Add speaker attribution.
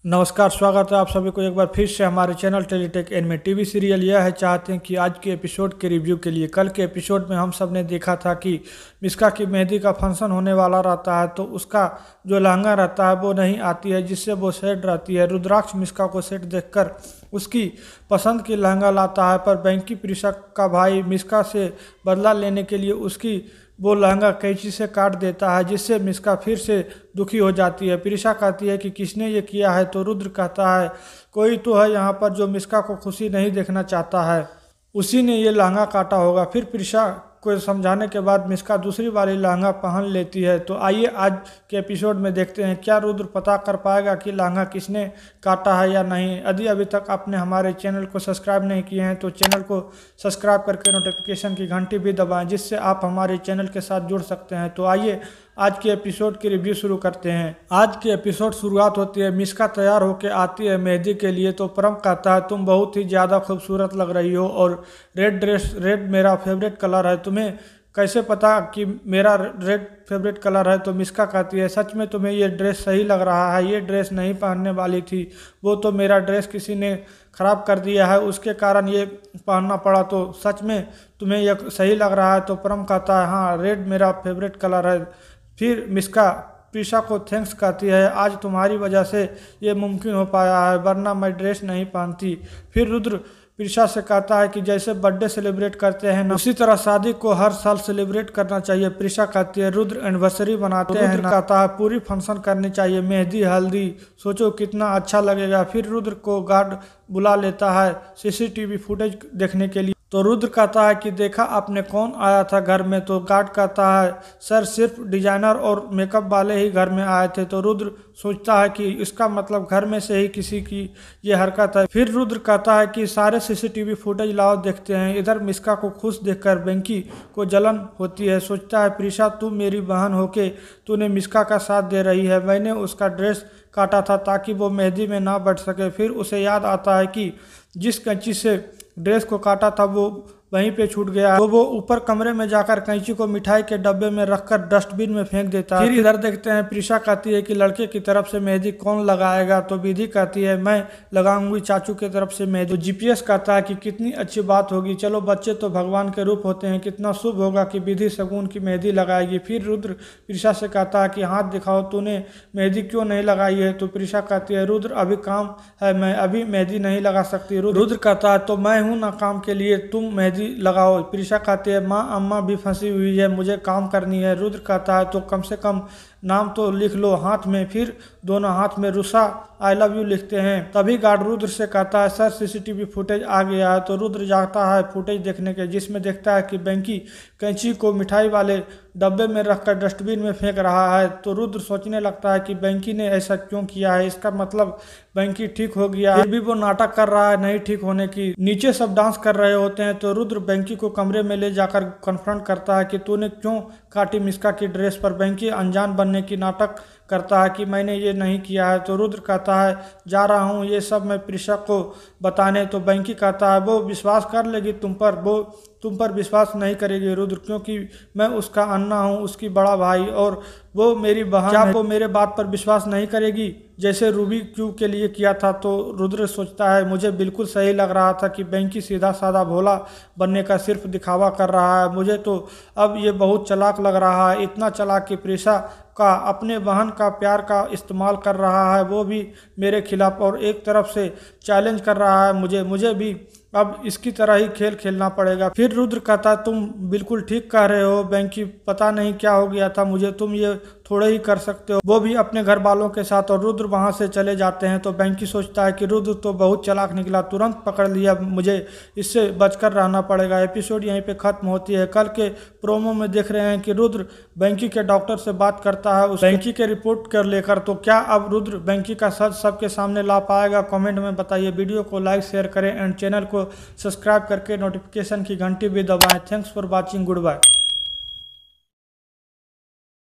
Speaker 1: नमस्कार, स्वागत है आप सभी को एक बार फिर से हमारे चैनल टेलीटेक एन में। टीवी सीरियल यह है चाहते हैं कि आज के एपिसोड के रिव्यू के लिए कल के एपिसोड में हम सब ने देखा था कि मिस्का की मेहंदी का फंक्शन होने वाला रहता है तो उसका जो लहंगा रहता है वो नहीं आती है, जिससे वो सेट रहती है। रुद्राक्ष मिस्का को सेट देखकर उसकी पसंद की लहंगा लाता है, पर बैंकी प्रिशा का भाई मिस्का से बदला लेने के लिए उसकी वो लहंगा कैंची से काट देता है, जिससे मिस्का फिर से दुखी हो जाती है। प्रिशा कहती है कि किसने ये किया है, तो रुद्र कहता है कोई तो है यहाँ पर जो मिस्का को खुशी नहीं देखना चाहता है, उसी ने ये लहंगा काटा होगा। फिर प्रिशा को समझाने के बाद मिस्का दूसरी वाली लहंगा पहन लेती है। तो आइए आज के एपिसोड में देखते हैं क्या रुद्र पता कर पाएगा कि लहंगा किसने काटा है या नहीं। यदि अभी तक आपने हमारे चैनल को सब्सक्राइब नहीं किए हैं तो चैनल को सब्सक्राइब करके नोटिफिकेशन की घंटी भी दबाएं, जिससे आप हमारे चैनल के साथ जुड़ सकते हैं। तो आइए आज के एपिसोड की रिव्यू शुरू करते हैं। आज के एपिसोड शुरुआत होती है, मिस्का तैयार होकर आती है मेहंदी के लिए तो परम कहता है तुम बहुत ही ज़्यादा खूबसूरत लग रही हो और रेड मेरा फेवरेट कलर है, तुम्हें कैसे पता कि मेरा रेड फेवरेट कलर है। तो मिस्का कहती है सच में तुम्हें ये ड्रेस सही लग रहा है, ये ड्रेस नहीं पहनने वाली थी, वो तो मेरा ड्रेस किसी ने ख़राब कर दिया है, उसके कारण ये पहनना पड़ा, तो सच में तुम्हें यह सही लग रहा है। तो परम कहता है हाँ रेड मेरा फेवरेट कलर है। फिर मिस्का प्रिशा को थैंक्स कहती है, आज तुम्हारी वजह से ये मुमकिन हो पाया है, वरना मैं ड्रेस नहीं पहनती। फिर रुद्र प्रिशा से कहता है कि जैसे बर्थडे सेलिब्रेट करते हैं ना, उसी तरह शादी को हर साल सेलिब्रेट करना चाहिए। प्रिशा कहती है रुद्र एनिवर्सरी बनाते हैं ना, कहता है पूरी फंक्शन करनी चाहिए, मेहंदी हल्दी, सोचो कितना अच्छा लगेगा। फिर रुद्र को गार्ड बुला लेता है सीसीटीवी फुटेज देखने के लिए। तो रुद्र कहता है कि देखा आपने कौन आया था घर में। तो गार्ड कहता है सर सिर्फ डिजाइनर और मेकअप वाले ही घर में आए थे। तो रुद्र सोचता है कि इसका मतलब घर में से ही किसी की ये हरकत है। फिर रुद्र कहता है कि सारे सीसीटीवी फुटेज लाओ देखते हैं। इधर मिस्का को खुश देखकर बैंकी को जलन होती है, सोचता है प्रिशा तू मेरी बहन होके तूने मिस्का का साथ दे रही है, मैंने उसका ड्रेस काटा था ताकि वो मेहंदी में ना बैठ सके। फिर उसे याद आता है कि जिस कैंची से ड्रेस को काटा था वो वहीं पे छूट गया, तो वो ऊपर कमरे में जाकर कैंची को मिठाई के डब्बे में रखकर डस्टबिन में फेंक देता है। फिर इधर देखते हैं प्रिशा कहती है कि लड़के की तरफ से मेहंदी कौन लगाएगा। तो विधि कहती है मैं लगाऊंगी चाचू की तरफ से मेहंदी। तो जीपीएस कहता है कि कितनी अच्छी बात होगी, चलो बच्चे तो भगवान के रूप होते हैं, कितना शुभ होगा कि विधि शगुन की मेहंदी लगाएगी। फिर रुद्र प्रिशा से कहता है कि हाथ दिखाओ तूने मेहंदी क्यों नहीं लगाई है। तो प्रिशा कहती है रुद्र अभी काम है, मैं अभी मेहंदी नहीं लगा सकती। रुद्र कहता है तो मैं हूँ ना काम के लिए, तुम मेहंदी लगाओ। प्रिशा कहती है माँ अम्मा भी फंसी हुई है, मुझे काम करनी है। रुद्र कहता है तो कम से कम नाम तो लिख लो हाथ में। फिर दोनों हाथ में रुसा आई लव यू लिखते हैं। तभी गार्ड रुद्र से कहता है सर सीसीटीवी फुटेज आ गया है। तो रुद्र जाता है फुटेज देखने के, जिसमें देखता है कि बैंकी कैंची को मिठाई वाले डब्बे में रखकर डस्टबिन में फेंक रहा है। तो रुद्र सोचने लगता है कि बैंकी ने ऐसा क्यों किया है, इसका मतलब बैंकी ठीक हो गया है, फिर भी वो नाटक कर रहा है नहीं ठीक होने की। नीचे सब डांस कर रहे होते हैं तो रुद्र बैंकी को कमरे में ले जाकर कन्फ्रंट करता है कि तूने क्यों काटी मिस्का की ड्रेस पर। बैंकी अनजान बनने की नाटक करता है कि मैंने ये नहीं किया है। तो रुद्र कहता है जा रहा हूँ ये सब मैं प्रिशा को बताने। तो बैंकी कहता है वो विश्वास कर लेगी तुम पर, वो तुम पर विश्वास नहीं करेगी रुद्र, क्योंकि मैं उसका अन्ना हूँ, उसकी बड़ा भाई, और वो मेरी बहन, क्या वो मेरे बात पर विश्वास नहीं करेगी जैसे रूबी क्यूब के लिए किया था। तो रुद्र सोचता है मुझे बिल्कुल सही लग रहा था कि बैंकी सीधा साधा भोला बनने का सिर्फ दिखावा कर रहा है, मुझे तो अब ये बहुत चालाक लग रहा है, इतना चालाक कि प्रिशा का अपने बहन का प्यार का इस्तेमाल कर रहा है, वो भी मेरे खिलाफ, और एक तरफ से चैलेंज कर रहा है मुझे भी अब इसकी तरह ही खेल खेलना पड़ेगा। फिर रुद्र कहता तुम बिल्कुल ठीक कह रहे हो बैंकी, पता नहीं क्या हो गया था मुझे, तुम ये थोड़े ही कर सकते हो, वो भी अपने घर वालों के साथ। और रुद्र वहां से चले जाते हैं। तो बैंकी सोचता है कि रुद्र तो बहुत चालाक निकला, तुरंत पकड़ लिया, मुझे इससे बचकर रहना पड़ेगा। एपिसोड यहीं पे खत्म होती है। कल के प्रोमो में देख रहे हैं कि रुद्र बैंकी के डॉक्टर से बात करता है उस बैंकी के रिपोर्ट कर लेकर। तो क्या अब रुद्र बैंकी का सच सबके सामने ला पाएगा, कमेंट में बताइए। वीडियो को लाइक शेयर करें एंड चैनल को सब्सक्राइब करके नोटिफिकेशन की घंटी भी दबाएं। Thanks for watching, good bye.